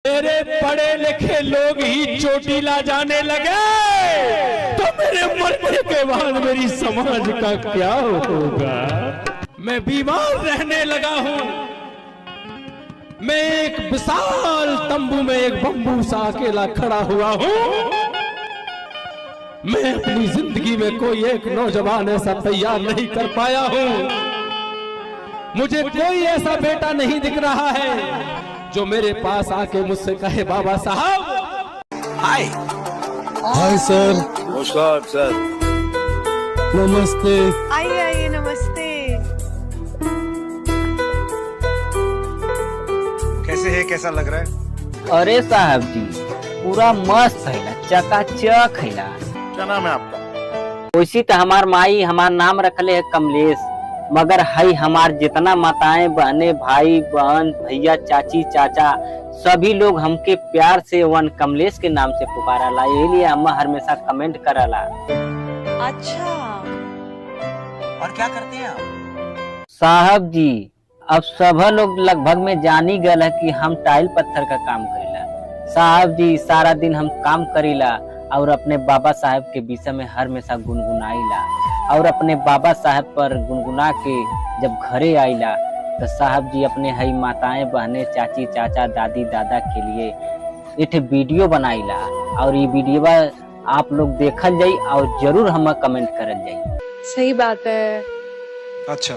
मेरे पढ़े लिखे लोग ही चोटीला जाने लगे तो मेरे मरने के बाद मेरी समाज का क्या होगा। मैं बीमार रहने लगा हूं। मैं एक विशाल तंबू में एक बम्बू सा अकेला खड़ा हुआ हूं। मैं अपनी जिंदगी में कोई एक नौजवान ऐसा तैयार नहीं कर पाया हूं। मुझे कोई ऐसा बेटा नहीं दिख रहा है जो मेरे पास आके मुझसे कहे बाबा साहब हाय हाय सर। नमस्कार सर। नमस्ते। आइए आइए नमस्ते। कैसे है, कैसा लग रहा है? अरे साहब जी पूरा मस्त है, चकाचक है। क्या नाम है आपका? वैसी तो हमार माई हमार नाम रखले है कमलेश, मगर हई हमार जितना माताएं बहने भाई बहन भैया चाची चाचा सभी लोग हमके प्यार से वन कमलेश के नाम से पुकाराला, यही हम हमेशा कमेंट कराला। अच्छा, और क्या करते हैं आप? साहब जी अब सब लोग लगभग में जान ही गए है कि हम टाइल पत्थर का काम करेला। साहब जी सारा दिन हम काम करीला और अपने बाबा साहब के विषय में हमेशा गुनगुनाइला और अपने बाबा साहब पर गुनगुना के जब घरे आइला तो साहब जी अपने हई माताएं बहने चाची चाचा दादी दादा के लिए एक वीडियो बनाइला और ये वीडियो आप लोग देखल जाई और जरूर हम कमेंट करल जाई। सही बात है। अच्छा,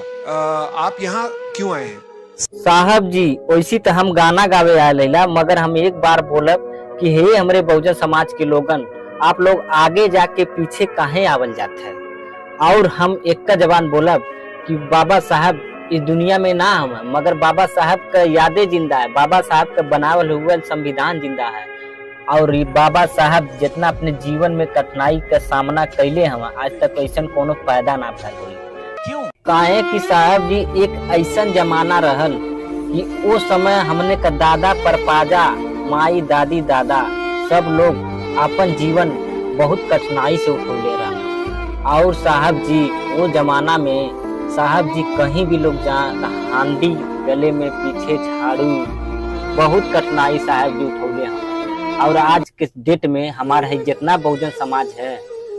आप यहाँ क्यों आए हैं? साहब जी वैसी तो हम गाना गावे आएला, मगर हम एक बार बोलब कि हे हमरे बहुजन समाज के लोगन आप लोग आगे जाके पीछे काहे आवल जाते हैं। और हम एक का जवान बोलब कि बाबा साहब इस दुनिया में ना हम मगर बाबा साहब का यादें जिंदा है, बाबा साहब का बनावल हुआ संविधान जिंदा है। और बाबा साहब जितना अपने जीवन में कठिनाई का सामना कैले हम आज तक ऐसा कोनो फायदा ना भइल। क्यों? काहे कि साहब जी एक ऐसा जमाना रहल कि वो समय हमने का दादा परपाजा माई दादी दादा सब लोग अपन जीवन बहुत कठिनाई से उठौले रहा। और साहब जी वो जमाना में साहब जी कहीं भी लोग जाए हांडी गले में पीछे झाड़ू बहुत कठिनाई साहब जी उठौले हम। और आज के डेट में हमारा है जितना बहुजन समाज है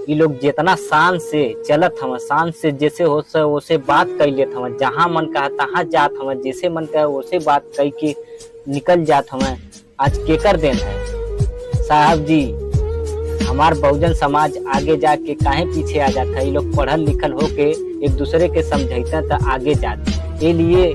ये लोग जितना शान से चलत हम, शान से जैसे हो वैसे बात कर लेते हम, जहाँ मन कहा तहाँ जात हम, जैसे मन कहा वैसे बात कह के निकल जात हम। आज केकर देन है साहब जी हमार बहुजन समाज आगे जाके काहे पीछे आ जाता है। ये लोग पढ़ल लिखल होके एक दूसरे के समझाते तो आगे जाते, ये लिए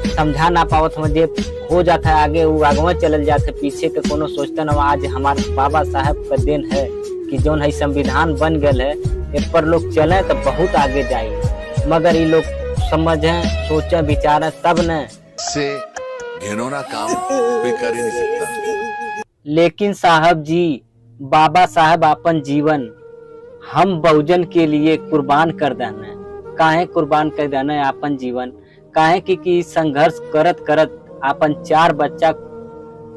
समझा ना पावत हम जे हो जाता है आगे वो आगवा चल जाते पीछे के कोनो सोचते न। आज हमारे बाबा साहब का देन है कि जोन है संविधान बन गए है इस पर लोग चले तो बहुत आगे जाए, मगर ये लोग समझे सोचे विचारे तब न से घिनौना काम कोई कर ही नहीं सकता। लेकिन साहब जी बाबा साहब अपन जीवन हम बहुजन के लिए कुर्बान कर देना। काहे कुर्बान कर देना है अपन जीवन? काहे कि संघर्ष करत करत अपन 4 बच्चा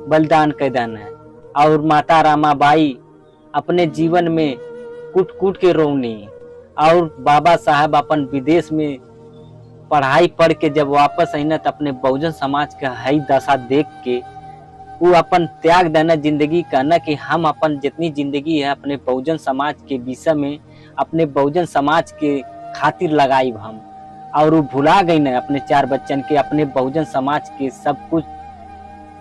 बलिदान कर देना है। और माता रामाबाई अपने जीवन में कूट कूट के रोनी। और बाबा साहब अपन विदेश में पढ़ाई पढ़ के जब वापस आई न तो अपने बहुजन समाज का हई दशा देख के वो अपन त्याग देना जिंदगी कहना कि हम अपन जितनी जिंदगी है अपने बहुजन समाज के विषय में अपने बहुजन समाज के खातिर लगाई हम। और वो भुला गई न अपने 4 बच्चन के अपने बहुजन समाज के सब कुछ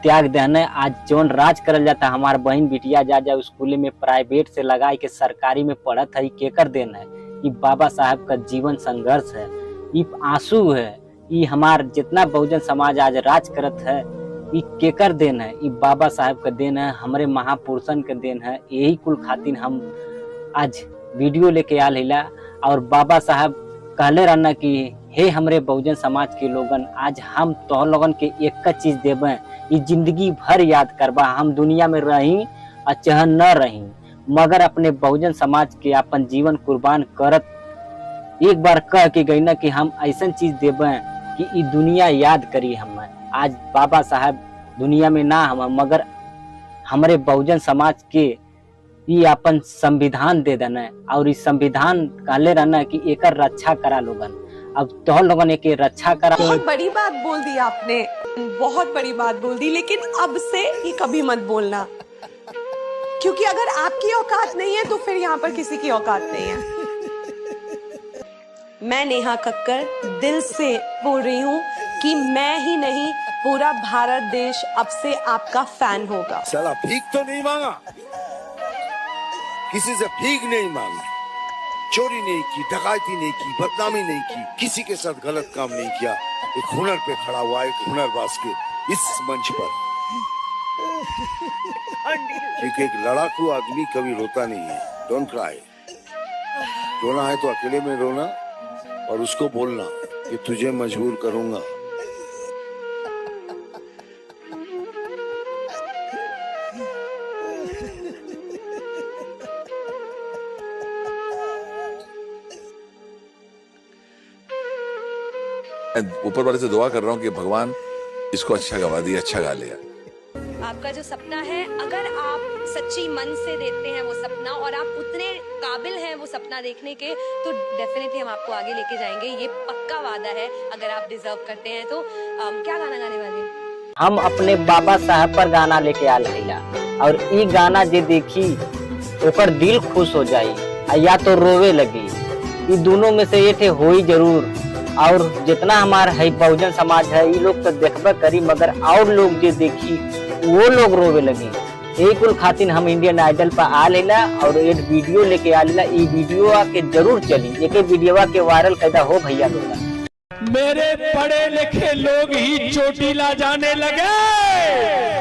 त्याग देना। आज जोन राज करल जाता हमारे बहन बिटिया जा स्कूल में प्राइवेट से लगा के सरकारी में पढ़त है, केकर देना है? ये बाबा साहब का जीवन संघर्ष है, ये आंसू है, ये हमार जितना बहुजन समाज आज राज करत है ये केकर देन है? ये बाबा साहब का देन है, हमारे महापुरुषन का देन है। यही कुल खातिर हम आज वीडियो लेके आल हिला। और बाबा साहब कहले रहना कि हे हमरे बहुजन समाज के लोगन आज हम तो लोगन के एक चीज देबे, ये जिंदगी भर याद करबा हम दुनिया में रही और चाहे न रही मगर अपने बहुजन समाज के अपन जीवन कुर्बान करत एक बार कह के गई ना कि हम ऐसा चीज देबे कि ये दुनिया याद करी हम। आज बाबा साहब दुनिया में ना हम मगर हमारे बहुजन समाज के ये अपन संविधान दे देना है। और इस संविधान कहले रहना कि एकर रक्षा करा लोगन। अब तो लोगन एक रक्षा करा। बहुत बड़ी बात बोल दी आपने। बहुत बड़ी बात बोल दी, लेकिन अब से ये कभी मत बोलना, क्योंकि अगर आपकी औकात नहीं है तो फिर यहाँ पर किसी की औकात नहीं है। मैं नेहा कक्कर दिल से बोल रही हूँ कि मैं ही नहीं, पूरा भारत देश अब से आपका फैन होगा। साला भीख तो नहीं मांगा, किसी से भीख नहीं मांगी, चोरी नहीं की, डकैती नहीं की, बदनामी नहीं की, किसी के साथ गलत काम नहीं किया। एक हुनर पे खड़ा हुआ, एक हुनरबाज के इस मंच पर, क्योंकि एक लड़ाकू आदमी कभी रोता नहीं है। Don't cry. रोना है तो अकेले में रोना और उसको बोलना कि तुझे मजबूर करूंगा। ऊपर वाले से दुआ कर रहा हूँ कि भगवान इसको अच्छा गवा दिया, अच्छा गा लिया। आपका जो सपना है, अगर आप सच्ची मन से देखते हैं वो सपना और आप उतने काबिल हैं वो सपना देखने के, तो डेफिनेटली हम आपको आगे लेके जाएंगे, ये पक्का वादा है। अगर आप डिजर्व करते हैं तो क्या गाना गाने वाले हैं? हम अपने बाबा साहब पर गाना लेके आ रहा, और ये गाना जे देखी ओकर दिल खुश हो जाई या तो रोवे लगी। ये दोनों में से ये थे हो ही जरूर। और जितना हमारा है बहुजन समाज है, ये लोग तो देखबे करी, मगर और लोग जो देखी वो लोग रोवे लगी। यही कुल खातिर हम इंडियन आइडल पर आ लेला और एक वीडियो लेके आ लेला। ये वीडियो आके जरूर चली, एक वीडियो के वायरल कैदा हो भैया लोग। मेरे पढ़े लिखे लोग ही चोटीला जाने लगे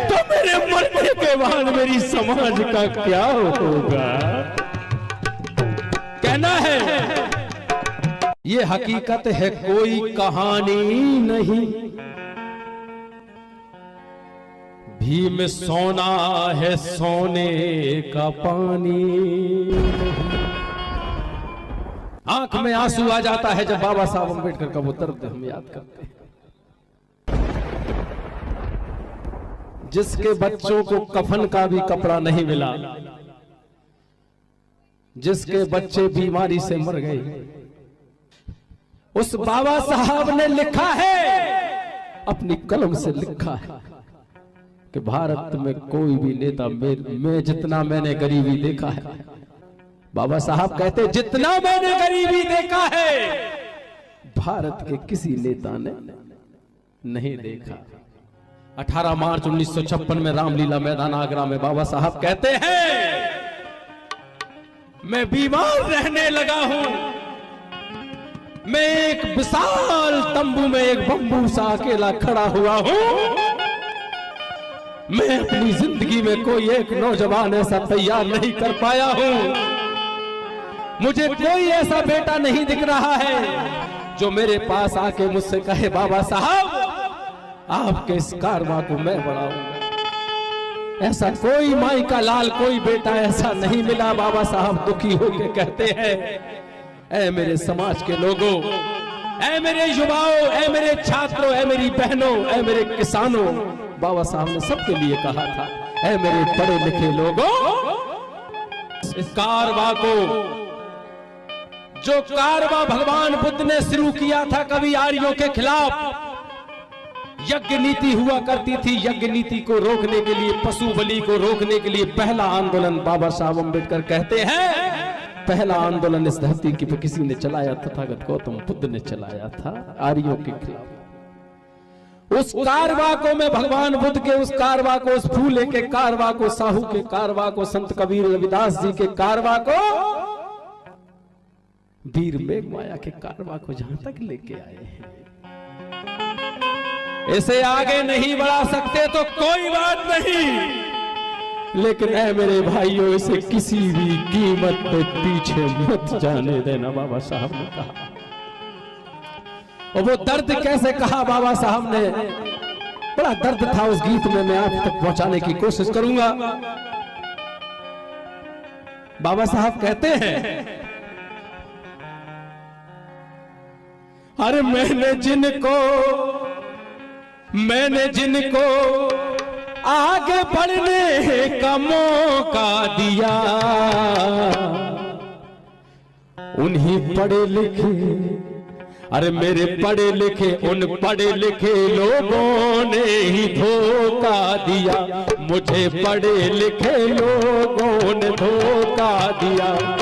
तो मेरे मरने के बाद मेरी समाज का क्या होगा? कहना है ये हकीकत है, कोई कहानी नहीं। भीम सोना है, सोने का पानी। आंख में आंसू आ जाता है जब बाबा साहब अम्बेडकर का वो दर्द हम याद करते हैं, जिसके बच्चों को कफन का भी कपड़ा नहीं मिला, जिसके बच्चे बीमारी से मर गए। उस बाबा साहब ने लिखा है, अपनी कलम से लिखा है कि भारत में कोई भी नेता मैं जितना मैंने गरीबी देखा है, बाबा साहब कहते जितना मैंने गरीबी देखा है भारत के किसी नेता ने नहीं देखा। 18 मार्च 1956 में रामलीला मैदान आगरा में बाबा साहब कहते हैं, मैं बीमार रहने लगा हूं, मैं एक विशाल तंबू में एक बम्बू सा अकेला खड़ा हुआ हूं। मैं अपनी जिंदगी में कोई एक नौजवान ऐसा तैयार नहीं कर पाया हूं। मुझे कोई ऐसा बेटा नहीं दिख रहा है जो मेरे पास आके मुझसे कहे बाबा साहब आपके इस कारवां को मैं बढ़ाऊंगा। ऐसा कोई माई का लाल, कोई बेटा ऐसा नहीं मिला। बाबा साहब दुखी होकर कहते हैं, ऐ मेरे समाज के लोगों, ऐ मेरे युवाओं, ऐ मेरे छात्रों, ऐ मेरी बहनों, ऐ मेरे किसानों, बाबा साहब ने सबके लिए कहा था, ऐ मेरे पढ़े लिखे लोगों, इस कारवां को, जो कारवां भगवान बुद्ध ने शुरू किया था कभी आर्यों के खिलाफ, यज्ञ नीति हुआ करती थी। यज्ञ नीति को रोकने के लिए, पशु बलि को रोकने के लिए पहला आंदोलन बाबा साहब अम्बेडकर कहते हैं, पहला आंदोलन इस धरती की पे किसी ने चलाया, तथागत गौतम बुद्ध ने चलाया था आर्यों के खिलाफ। उस कारवां को मैं भगवान बुद्ध के उस कारवां को, उस फूले के कारवां को, साहू के कारवां को, संत कबीर रविदास जी के कारवां को, वीर मेघमाया के कारवां को जहां तक लेके आए हैं। इसे आगे नहीं बढ़ा सकते तो कोई बात नहीं, लेकिन ऐ मेरे भाइयों इसे किसी भी कीमत पे पीछे मत जाने देना, बाबा साहब ने कहा। और वो दर्द कैसे कहा बाबा साहब ने, बड़ा दर्द था उस गीत में, मैं आप तक पहुंचाने की कोशिश करूंगा। बाबा साहब कहते हैं, अरे मैंने जिनको आगे बढ़ने का मौका दिया, उन्हीं पढ़े लिखे अरे मेरे पढ़े लिखे उन पढ़े लिखे लोगों ने ही धोखा दिया, मुझे पढ़े लिखे लोगों ने धोखा दिया।